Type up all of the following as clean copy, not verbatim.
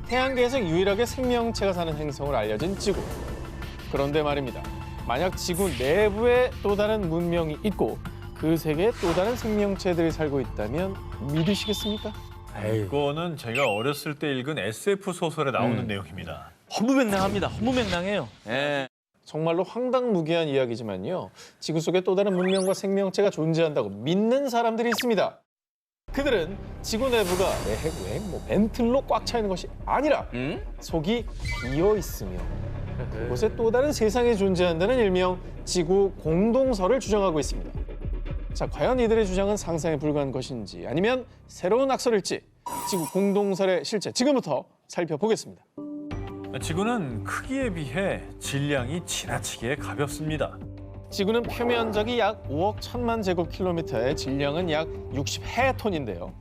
태양계에서 유일하게 생명체가 사는 행성으로 알려진 지구. 그런데 말입니다. 만약 지구 내부에 또 다른 문명이 있고 그 세계에 또 다른 생명체들이 살고 있다면 믿으시겠습니까? 이거는 제가 어렸을 때 읽은 SF 소설에 나오는 내용입니다. 허무맹랑합니다. 허무맹랑해요. 예. 정말로 황당무계한 이야기지만요. 지구 속에 또 다른 문명과 생명체가 존재한다고 믿는 사람들이 있습니다. 그들은 지구 내부가 외핵, 멘틀로 꽉 차 있는 것이 아니라 속이 비어 있으며 그곳에 또 다른 세상이 존재한다는 일명 지구 공동설을 주장하고 있습니다. 자, 과연 이들의 주장은 상상에 불과한 것인지 아니면 새로운 악설일지 지구 공동설의 실체 지금부터 살펴보겠습니다. 지구는 크기에 비해 질량이 지나치게 가볍습니다. 지구는 표면적이 약 5억 1천만 제곱킬로미터에 질량은 약 60해톤인데요.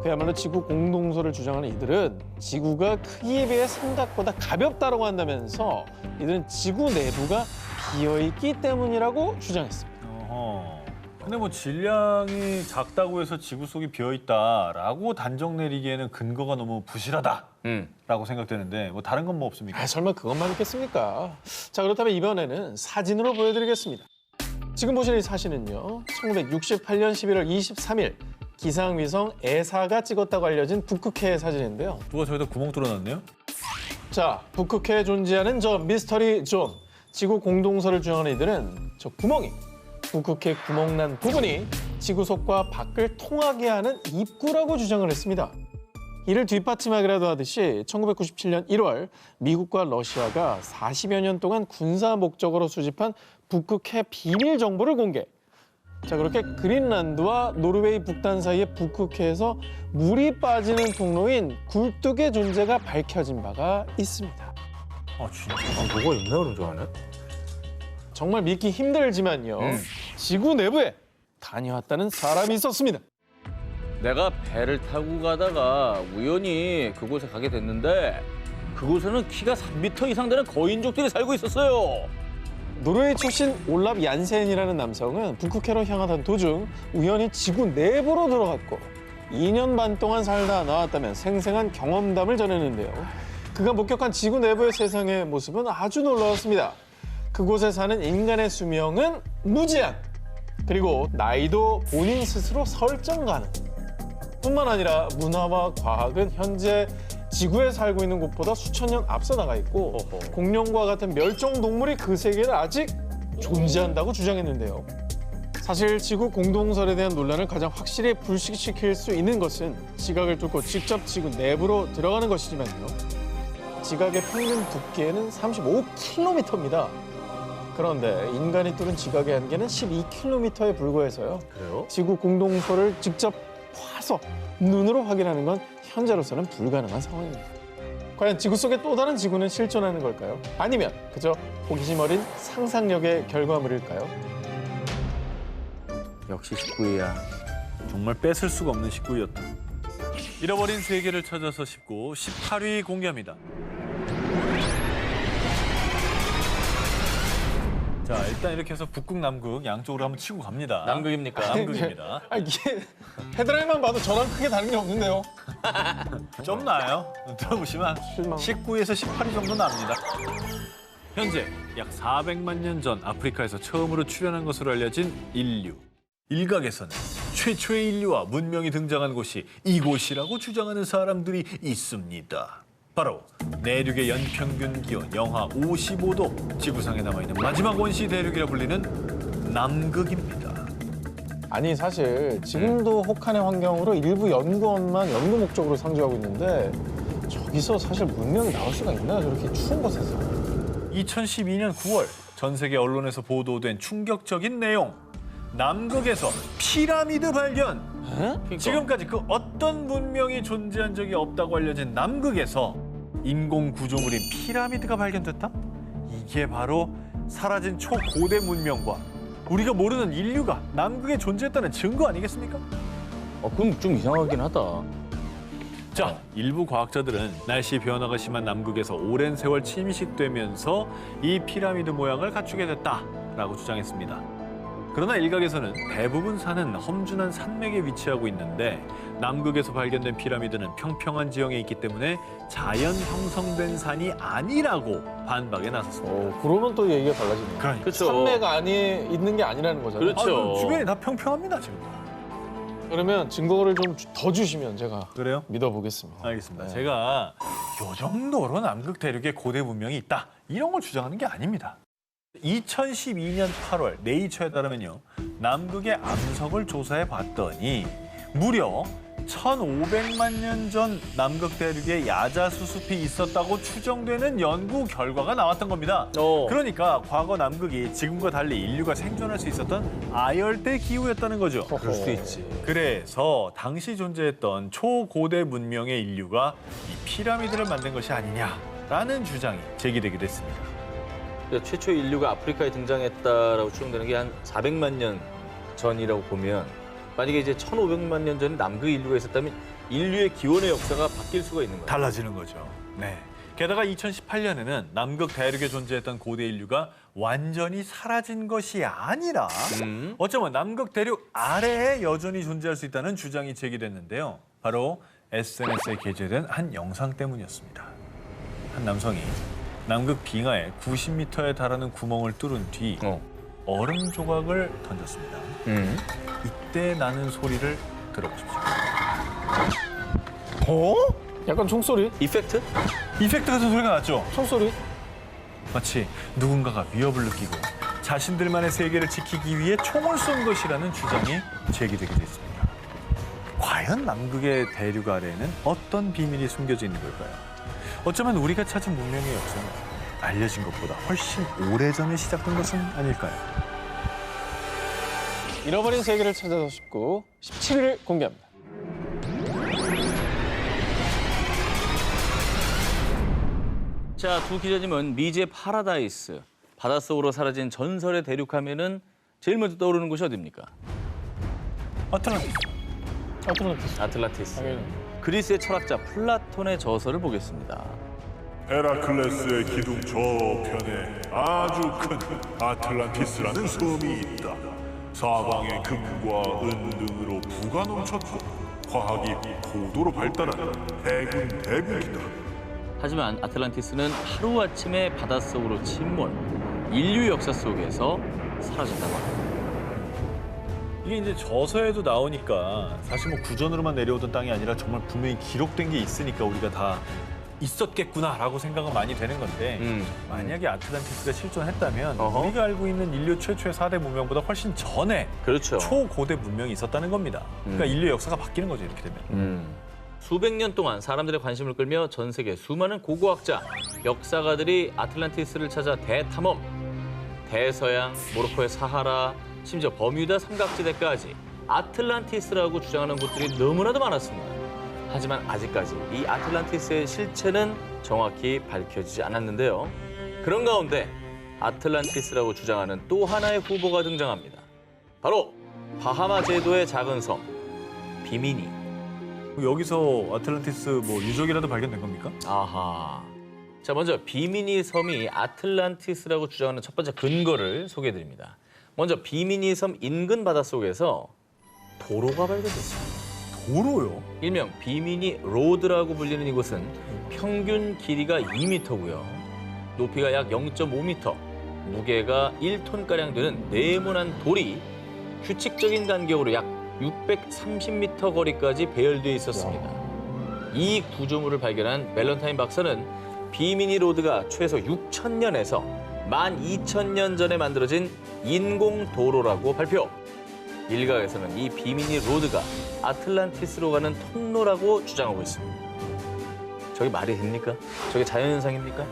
그야말로 지구 공동설을 주장하는 이들은 지구가 크기에 비해 생각보다 가볍다고 한다면서 이들은 지구 내부가 비어있기 때문이라고 주장했습니다. 근데 뭐 질량이 작다고 해서 지구 속이 비어있다라고 단정 내리기에는 근거가 너무 부실하다라고 생각되는데 뭐 다른 건 뭐 없습니까? 설마 그것만 있겠습니까? 자, 그렇다면 이번에는 사진으로 보여드리겠습니다. 지금 보시는 이 사진은요. 1968년 11월 23일 기상위성 에사가 찍었다고 알려진 북극해의 사진인데요. 누가 저기다 구멍 뚫어놨네요? 자, 북극해에 존재하는 저 미스터리 존. 지구 공동설을 주장하는 이들은 저 구멍이 북극해 구멍난 부분이 지구 속과 밖을 통하게 하는 입구라고 주장을 했습니다. 이를 뒷받침하기라도 하듯이 1997년 1월 미국과 러시아가 40여 년 동안 군사 목적으로 수집한 북극해 비밀 정보를 공개. 자, 그렇게 그린란드와 노르웨이 북단 사이의 북극해에서 물이 빠지는 통로인 굴뚝의 존재가 밝혀진 바가 있습니다. 아 진짜? 뭐가 있나 그런 줄 아네? 정말 믿기 힘들지만요. 지구 내부에 다녀왔다는 사람이 있었습니다. 내가 배를 타고 가다가 우연히 그곳에 가게 됐는데 그곳에는 키가 3m 이상 되는 거인족들이 살고 있었어요. 노르웨이 출신 올랍 얀센이라는 남성은 북극해로 향하던 도중 우연히 지구 내부로 들어갔고 2년 반 동안 살다 나왔다면 생생한 경험담을 전했는데요. 그가 목격한 지구 내부의 세상의 모습은 아주 놀라웠습니다. 그곳에 사는 인간의 수명은 무제한, 그리고 나이도 본인 스스로 설정 가능. 뿐만 아니라 문화와 과학은 현재 지구에 살고 있는 곳보다 수천 년 앞서 나가 있고 공룡과 같은 멸종 동물이 그 세계에 아직 존재한다고 주장했는데요. 사실 지구 공동설에 대한 논란을 가장 확실히 불식시킬 수 있는 것은 지각을 뚫고 직접 지구 내부로 들어가는 것이지만요. 지각의 평균 두께는 35km입니다. 그런데 인간이 뚫은 지각의 한계는 12km에 불과해서요. 그래요? 지구 공동설을 직접 와서 눈으로 확인하는 건 현재로서는 불가능한 상황입니다. 과연 지구 속에 또 다른 지구는 실존하는 걸까요? 아니면 그저 호기심 어린 상상력의 결과물일까요? 역시 19위야. 정말 뺏을 수가 없는 19위였다. 잃어버린 세계를 찾아서 19, 18위 공개합니다. 자, 일단 이렇게 해서 북극, 남극 양쪽으로 한번 치고 갑니다. 남극입니까? 남극입니다. 아, 이게 헤드라인만 봐도 저랑 크게 다른 게 없는데요. 좀 나아요. 들어보시면 실망. 19에서 18위 정도 납니다. 현재 약 400만 년 전 아프리카에서 처음으로 출현한 것으로 알려진 인류. 일각에서는 최초의 인류와 문명이 등장한 곳이 이곳이라고 주장하는 사람들이 있습니다. 바로 내륙의 연평균 기온 영하 55도, 지구상에 남아있는 마지막 원시 대륙이라 불리는 남극입니다. 아니, 사실 지금도 혹한의 환경으로 일부 연구원만 연구 목적으로 상주하고 있는데 저기서 사실 문명이 나올 수가 있나요? 저렇게 추운 곳에서. 2012년 9월 전 세계 언론에서 보도된 충격적인 내용. 남극에서 피라미드 발견. 그러니까. 지금까지 그 어떤 문명이 존재한 적이 없다고 알려진 남극에서 인공 구조물인 피라미드가 발견됐다? 이게 바로 사라진 초고대 문명과 우리가 모르는 인류가 남극에 존재했다는 증거 아니겠습니까? 그럼 좀 이상하긴 하다. 자, 일부 과학자들은 날씨 변화가 심한 남극에서 오랜 세월 침식되면서 이 피라미드 모양을 갖추게 됐다라고 주장했습니다. 그러나 일각에서는 대부분 산은 험준한 산맥에 위치하고 있는데 남극에서 발견된 피라미드는 평평한 지형에 있기 때문에 자연 형성된 산이 아니라고 반박에 나섰습니다. 그러면 또 얘기가 달라지네요. 그러니까. 그렇죠. 산맥 안에 있는 게 아니라는 거잖아요. 그렇죠. 주변이 다 평평합니다, 지금. 그러면 증거를 좀 더 주시면 제가 그래요? 믿어보겠습니다. 알겠습니다. 네. 제가 요 정도로 남극 대륙에 고대 문명이 있다. 이런 걸 주장하는 게 아닙니다. 2012년 8월 네이처에 따르면요. 남극의 암석을 조사해 봤더니 무려 1,500만 년 전 남극 대륙에 야자수습이 있었다고 추정되는 연구 결과가 나왔던 겁니다. 그러니까 과거 남극이 지금과 달리 인류가 생존할 수 있었던 아열대 기후였다는 거죠. 그럴 수 있지. 그래서 당시 존재했던 초고대 문명의 인류가 이 피라미드를 만든 것이 아니냐라는 주장이 제기되기도 했습니다. 그러니까 최초 인류가 아프리카에 등장했다라고 추정되는 게 한 400만 년 전이라고 보면 만약에 이제 1,500만 년 전에 남극 인류가 있었다면 인류의 기원의 역사가 바뀔 수가 있는 거예요. 달라지는 거죠. 네. 게다가 2018년에는 남극 대륙에 존재했던 고대 인류가 완전히 사라진 것이 아니라 어쩌면 남극 대륙 아래에 여전히 존재할 수 있다는 주장이 제기됐는데요. 바로 SNS에 게재된 한 영상 때문이었습니다. 한 남성이 남극 빙하에 90m에 달하는 구멍을 뚫은 뒤 얼음 조각을 던졌습니다. 이때 나는 소리를 들어보십시오. 약간 총소리? 이펙트? 이펙트 같은 소리가 났죠? 총소리? 마치 누군가가 위협을 느끼고 자신들만의 세계를 지키기 위해 총을 쏜 것이라는 주장이 제기되기도 했습니다. 과연 남극의 대륙 아래에는 어떤 비밀이 숨겨져 있는 걸까요? 어쩌면 우리가 찾은 문명의 역사는 알려진 것보다 훨씬 오래전에 시작된 것은 아닐까요? 잃어버린 세계를 찾아서 싶고 17일 공개합니다. 자, 두 기자님은 미제 파라다이스, 바닷속으로 사라진 전설의 대륙 하면은 제일 먼저 떠오르는 곳이 어디입니까? 아틀란티스. 아틀란티스. 아틀란티스. 당연히. 그리스의 철학자 플라톤의 저서를 보겠습니다. 헤라클레스의 기둥 저편에 아주 큰 아틀란티스라는 섬이 있다. 사방에 금과 은 등으로 부가 넘쳤고 과학이 고도로 발달한 대국이다. 하지만 아틀란티스는 하루아침에 바닷속으로 침몰, 인류 역사 속에서 사라졌다고 합니다. 이게 이제 저서에도 나오니까 사실 뭐 구전으로만 내려오던 땅이 아니라 정말 분명히 기록된 게 있으니까 우리가 다 있었겠구나라고 생각은 많이 되는 건데 만약에 아틀란티스가 실존했다면 어허. 우리가 알고 있는 인류 최초의 4대 문명보다 훨씬 전에 그렇죠. 초고대 문명이 있었다는 겁니다. 그러니까 인류 역사가 바뀌는 거죠, 이렇게 되면. 수백 년 동안 사람들의 관심을 끌며 전 세계 수많은 고고학자, 역사가들이 아틀란티스를 찾아 대탐험, 대서양, 모로코의 사하라, 심지어 버뮤다 삼각지대까지 아틀란티스라고 주장하는 곳들이 너무나도 많았습니다. 하지만 아직까지 이 아틀란티스의 실체는 정확히 밝혀지지 않았는데요. 그런 가운데 아틀란티스라고 주장하는 또 하나의 후보가 등장합니다. 바로 바하마 제도의 작은 섬, 비미니. 여기서 아틀란티스 뭐 유적이라도 발견된 겁니까? 아하. 자, 먼저 비미니 섬이 아틀란티스라고 주장하는 첫 번째 근거를 소개해드립니다. 먼저 비미니 섬 인근 바닷속에서 도로가 발견됐습니다. 도로요? 일명 비미니 로드라고 불리는 이곳은 평균 길이가 2m고요. 높이가 약 0.5m, 무게가 1톤가량 되는 네모난 돌이 규칙적인 간격으로 약 630m 거리까지 배열되어 있었습니다. 이 구조물을 발견한 밸런타인 박사는 비미니 로드가 최소 6,000년에서 12,000년 전에 만들어진 인공 도로라고 발표. 일각에서는 이 비미니 로드가 아틀란티스로 가는 통로라고 주장하고 있습니다. 저게 말이 됩니까? 저게 자연현상입니까?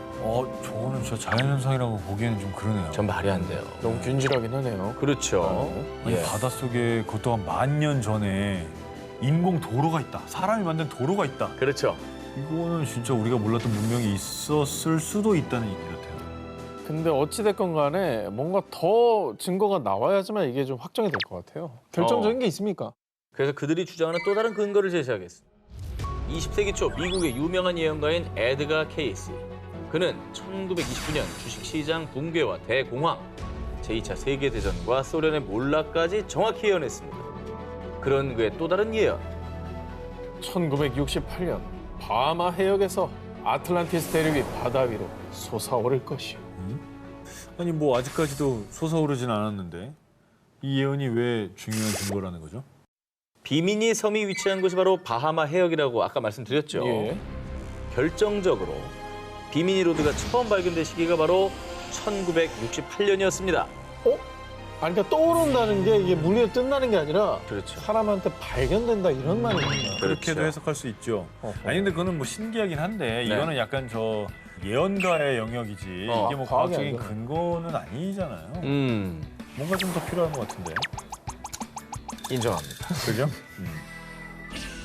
저거는 진짜 자연현상이라고 보기에는 좀 그러네요. 전 말이 안 돼요. 너무 균질하긴 하네요. 그렇죠. 아니, 예. 바닷속에 그것도 한 10,000년 전에 인공 도로가 있다. 사람이 만든 도로가 있다. 그렇죠. 이거는 진짜 우리가 몰랐던 문명이 있었을 수도 있다는 얘기 같아요. 근데 어찌됐건 간에 뭔가 더 증거가 나와야지만 이게 좀 확정이 될 것 같아요. 결정적인 게 있습니까? 그래서 그들이 주장하는 또 다른 근거를 제시하겠습니다. 20세기 초 미국의 유명한 예언가인 에드가 케이시. 그는 1929년 주식시장 붕괴와 대공황, 제2차 세계대전과 소련의 몰락까지 정확히 예언했습니다. 그런 그의 또 다른 예언. 1968년 바하마 해역에서 아틀란티스 대륙이 바다 위로 솟아오를 것이요. 아니 뭐 아직까지도 솟아오르진 않았는데 이 예언이 왜 중요한 증거라는 거죠? 비미니 섬이 위치한 곳이 바로 바하마 해역이라고 아까 말씀드렸죠. 예. 결정적으로 비미니 로드가 처음 발견된 시기가 바로 1968년이었습니다. 아니, 그러니까 떠오른다는 게 이게 물리에 뜬다는 게 아니라 그렇죠. 사람한테 발견된다 이런 말이군요. 그렇게도 그렇죠. 해석할 수 있죠. 어허. 아니 근데 그거는 뭐 신기하긴 한데 이거는 약간 저 예언가의 영역이지 이게 뭐 과학이 과학적인 아니잖아요. 근거는 아니잖아요. 뭔가 좀 더 필요한 것 같은데. 인정합니다. 그죠?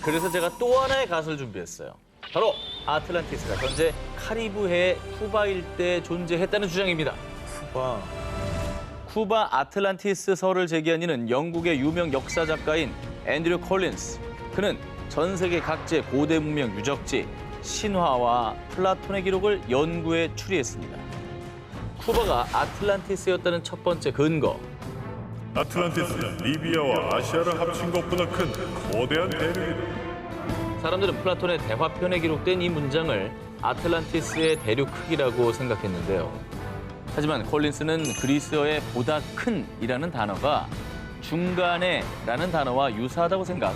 그래서 제가 또 하나의 가설을 준비했어요. 바로 아틀란티스가 현재 카리브해 쿠바 일대에 존재했다는 주장입니다. 쿠바. 쿠바 아틀란티스설을 제기한 이는 영국의 유명 역사 작가인 앤드류 콜린스. 그는 전 세계 각지의 고대 문명 유적지, 신화와 플라톤의 기록을 연구해 추리했습니다. 쿠바가 아틀란티스였다는 첫 번째 근거. 아틀란티스는 리비아와 아시아를 합친 것보다 큰 거대한 대륙이다. 사람들은 플라톤의 대화편에 기록된 이 문장을 아틀란티스의 대륙 크기라고 생각했는데요. 하지만 콜린스는 그리스어의 보다 큰이라는 단어가 중간에라는 단어와 유사하다고 생각,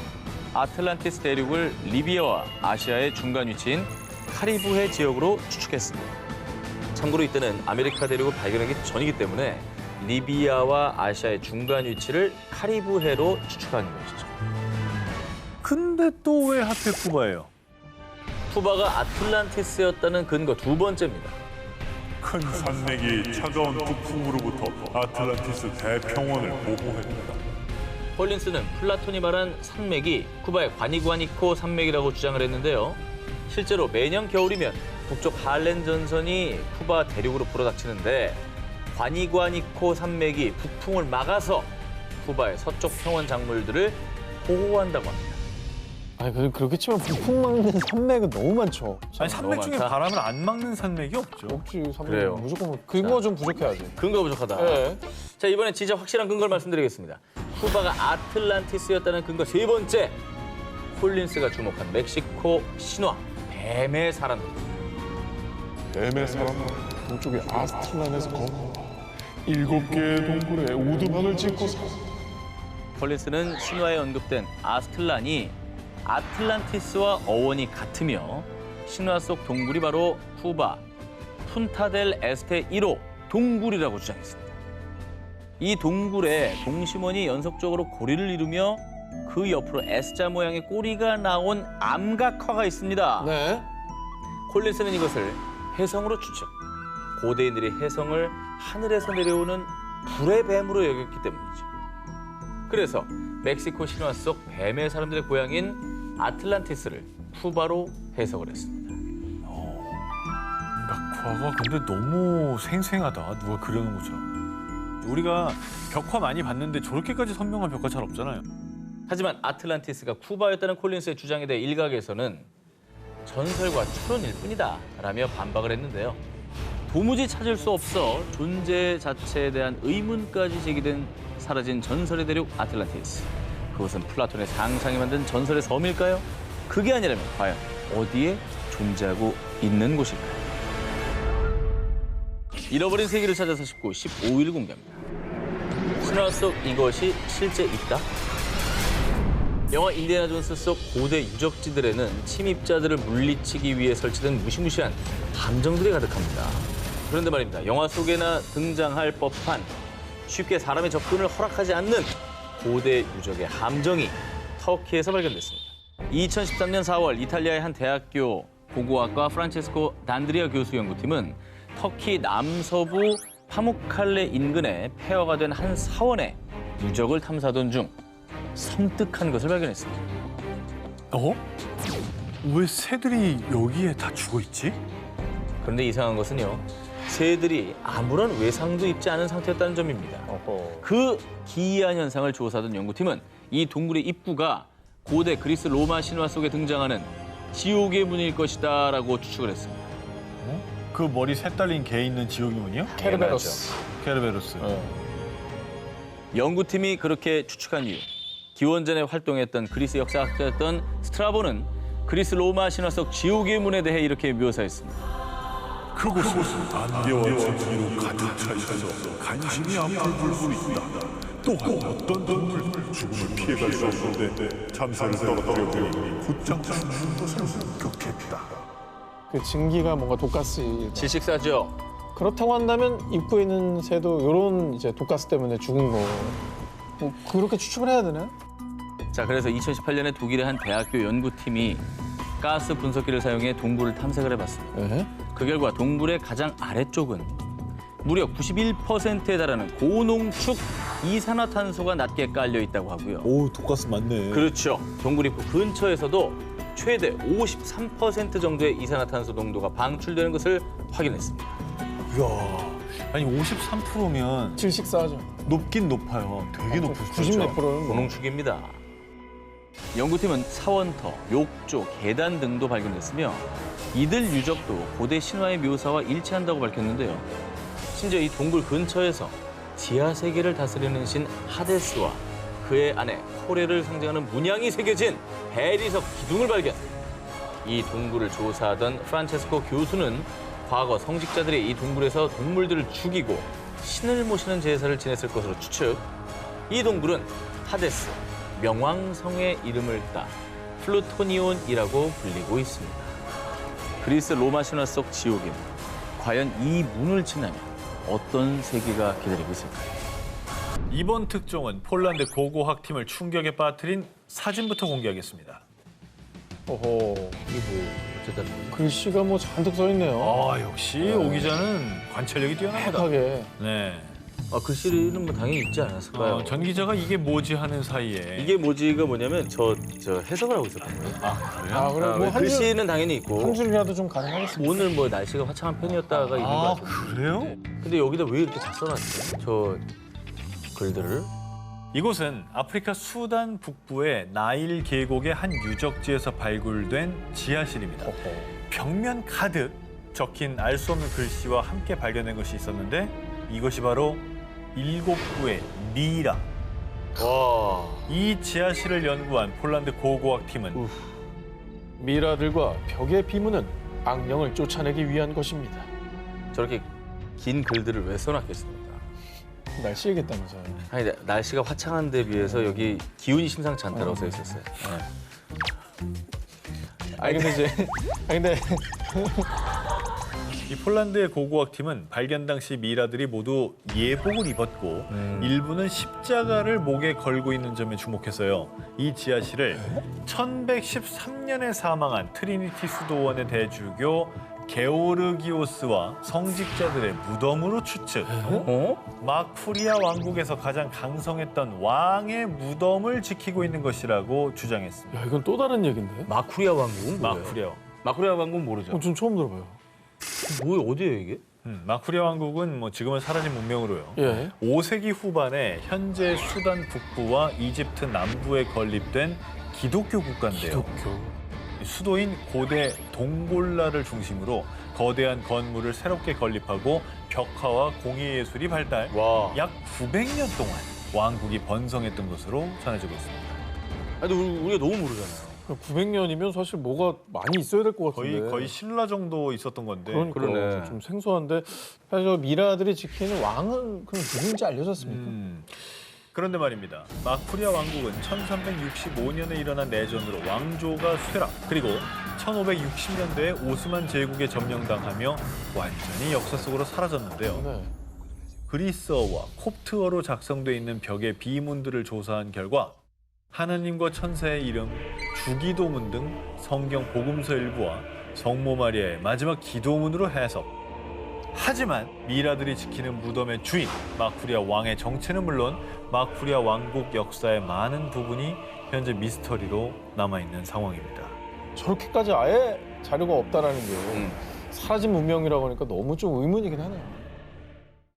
아틀란티스 대륙을 리비아와 아시아의 중간 위치인 카리브해 지역으로 추측했습니다. 참고로 이때는 아메리카 대륙을 발견하기 전이기 때문에 리비아와 아시아의 중간 위치를 카리브해로 추측한 것이죠. 근데 또 왜 하필 쿠바예요? 쿠바가 아틀란티스였다는 근거 두 번째입니다. 큰 산맥이 차가운 북풍으로부터 아틀란티스 대평원을 보호했다. 콜린스는 플라톤이 말한 산맥이 쿠바의 과니구아니코 산맥이라고 주장을 했는데요. 실제로 매년 겨울이면 북쪽 할렌 전선이 쿠바 대륙으로 불어닥치는데 과니구아니코 산맥이 북풍을 막아서 쿠바의 서쪽 평원 작물들을 보호한다고 합니다. 아니, 그렇겠지만 북풍 막는 산맥은 너무 많죠. 아니 산맥 너무 중에 많다. 바람을 안 막는 산맥이 없죠. 없지, 산맥 그래요. 무조건 근거 좀 부족해야지. 근거 부족하다. 예. 자, 이번엔 진짜 확실한 근거를 말씀드리겠습니다. 쿠바가 아틀란티스였다는 근거 세 번째. 콜린스가 주목한 멕시코 신화 뱀의 사람들. 뱀의 사람은 동쪽의 아스틀란에서 건너 7개의 동굴에 우두막을 짓고 사. 콜린스는 신화에 언급된 아스틀란이 아틀란티스와 어원이 같으며 신화 속 동굴이 바로 쿠바 푼타델 에스테 1호 동굴이라고 주장했습니다. 이 동굴에 동심원이 연속적으로 고리를 이루며 그 옆으로 S자 모양의 꼬리가 나온 암각화가 있습니다. 네. 콜린스는 이것을 혜성으로 추측. 고대인들이 혜성을 하늘에서 내려오는 불의 뱀으로 여겼기 때문이죠. 그래서 멕시코 신화 속 뱀의 사람들의 고향인 아틀란티스를 쿠바로 해석을 했습니다. 각화가 근데 너무 생생하다. 누가 그려놓은 것처럼. 우리가 벽화 많이 봤는데 저렇게까지 선명한 벽화 잘 없잖아요. 하지만 아틀란티스가 쿠바였다는 콜린스의 주장에 대해 일각에서는 전설과 추론일 뿐이다 라며 반박을 했는데요. 도무지 찾을 수 없어 존재 자체에 대한 의문까지 제기된 사라진 전설의 대륙 아틀란티스. 그것은 플라톤의 상상이 만든 전설의 섬일까요? 그게 아니라면 과연 어디에 존재하고 있는 곳일까요? 잃어버린 세계를 찾아서 15일 공개합니다. 신화 속 이것이 실제 있다? 영화 인디애나 존스 속 고대 유적지들에는 침입자들을 물리치기 위해 설치된 무시무시한 함정들이 가득합니다. 그런데 말입니다. 영화 속에나 등장할 법한 쉽게 사람의 접근을 허락하지 않는 고대 유적의 함정이 터키에서 발견됐습니다. 2013년 4월 이탈리아의 한 대학교 고고학과 프란체스코 단드리아 교수 연구팀은 터키 남서부 파무칼레 인근에 폐허가 된 한 사원의 유적을 탐사하던 중 섬뜩한 것을 발견했습니다. 어? 왜 새들이 여기에 다 죽어 있지? 그런데 이상한 것은요. 새들이 아무런 외상도 입지 않은 상태였다는 점입니다. 그 기이한 현상을 조사하던 연구팀은 이 동굴의 입구가 고대 그리스 로마 신화 속에 등장하는 지옥의 문일 것이다라고 추측을 했습니다. 그 머리 새 딸린 개 있는 지옥의 문이요? 케르베로스. 케르베로스. 연구팀이 그렇게 추측한 이유. 기원전에 활동했던 그리스 역사학자였던 스트라보는 그리스 로마 신화 속 지옥의 문에 대해 이렇게 묘사했습니다. 그곳은 안개와 진기로 가득 차 있어서 간신히 앞을 볼 수 있다. 또한 어떤 동물 죽음을 피해갈 수 없는데 참새를 떨어뜨려 보니 곧장 죽는 것을 목격했다. 그 증기가 뭔가 독가스. 질식사죠. 그렇다고 한다면 입구에 있는 새도 이런 이제 독가스 때문에 죽은 거. 뭐 그렇게 추측을 해야 되나? 자, 그래서 2018년에 독일의 한 대학교 연구팀이 가스 분석기를 사용해 동굴을 탐색을 해봤습니다. 네. 그 결과 동굴의 가장 아래쪽은 무려 91%에 달하는 고농축 이산화탄소가 낮게 깔려 있다고 하고요. 오, 독가스 맞네. 그렇죠. 동굴 입구 근처에서도 최대 53% 정도의 이산화탄소 농도가 방출되는 것을 확인했습니다. 이야, 아니 53%면 질식사하죠. 높긴 높아요. 되게 높을 수 90 몇 있죠. 프로는 고농축입니다. 연구팀은 사원터, 욕조, 계단 등도 발견했으며 이들 유적도 고대 신화의 묘사와 일치한다고 밝혔는데요. 심지어 이 동굴 근처에서 지하 세계를 다스리는 신 하데스와 그의 아내 코레를 상징하는 문양이 새겨진 대리석 기둥을 발견. 이 동굴을 조사하던 프란체스코 교수는 과거 성직자들이 이 동굴에서 동물들을 죽이고 신을 모시는 제사를 지냈을 것으로 추측. 이 동굴은 하데스, 명왕성의 이름을 따 플루토니온이라고 불리고 있습니다. 그리스 로마 신화 속 지옥인 과연 이 문을 지나면 어떤 세계가 기다리고 있을까요? 이번 특종은 폴란드 고고학팀을 충격에 빠뜨린 사진부터 공개하겠습니다. 어허. 이거 어쨌든 글씨가 뭐 잔뜩 써 있네요. 아, 역시 오 기자는 관찰력이 뛰어납니다. 획하게. 네. 글씨는 뭐 당연히 있지 않았을까요? 전 기자가 이게 뭐지 하는 사이에 이게 뭐지가 뭐냐면 저 해석을 하고 있었던 거예요. 그래요? 아, 그래 뭐 한 줄, 글씨는 당연히 있고 한 줄이라도 좀 가능하겠습니다. 오늘 뭐 날씨가 화창한 편이었다가 있는 거 같아요. 그래요? 근데 여기다 왜 이렇게 다 써놨어요? 저 글들을? 이곳은 아프리카 수단 북부의 나일 계곡의 한 유적지에서 발굴된 지하실입니다. 벽면 가득 적힌 알 수 없는 글씨와 함께 발견된 것이 있었는데 이것이 바로 7구의 미라. 와. 이 지하실을 연구한 폴란드 고고학팀은 미라들과 벽의 비문은 악령을 쫓아내기 위한 것입니다. 저렇게 긴 글들을 왜 써놨겠습니까? 날씨 얘기했다면서요. 아니 날씨가 화창한 데 비해서 여기 기운이 심상치 않다고 써 있었어요. 아니 근데 이제 근데 이 폴란드의 고고학팀은 발견 당시 미라들이 모두 예복을 입었고 일부는 십자가를 목에 걸고 있는 점에 주목했어요. 이 지하실을 1113년에 사망한 트리니티 수도원의 대주교 게오르기오스와 성직자들의 무덤으로 추측. 마쿠리아 왕국에서 가장 강성했던 왕의 무덤을 지키고 있는 것이라고 주장했습니다. 야 이건 또 다른 얘긴데. 마쿠리아 왕국은 뭐예요? 마쿠리아. 왕국은 모르죠. 전 처음 들어봐요. 뭐예요? 어디예요 이게? 마쿠리아 왕국은 뭐 지금은 사라진 문명으로요. 예. 5세기 후반에 현재 수단 북부와 이집트 남부에 건립된 기독교 국가인데요. 수도인 고대 동골라를 중심으로 거대한 건물을 새롭게 건립하고 벽화와 공예예술이 발달, 와. 약 900년 동안 왕국이 번성했던 것으로 전해지고 있습니다. 아니 우리가 너무 모르잖아요. 900년이면 사실 뭐가 많이 있어야 될 것 같은데. 거의 신라 정도 있었던 건데. 그러니까 그러네. 좀 생소한데 사실 저 미라들이 지키는 왕은 그럼 누군지 알려졌습니까? 그런데 말입니다. 마쿠리아 왕국은 1365년에 일어난 내전으로 왕조가 쇠락, 그리고 1560년대에 오스만 제국에 점령당하며 완전히 역사 속으로 사라졌는데요. 네. 그리스어와 콥트어로 작성돼 있는 벽의 비문들을 조사한 결과 하나님과 천사의 이름, 주기도문 등 성경 복음서 일부와 성모 마리아의 마지막 기도문으로 해석. 하지만 미라들이 지키는 무덤의 주인 마쿠리아 왕의 정체는 물론 마쿠리아 왕국 역사의 많은 부분이 현재 미스터리로 남아있는 상황입니다. 저렇게까지 아예 자료가 없다라는 게 사라진 문명이라고 하니까 너무 좀 의문이긴 하네요.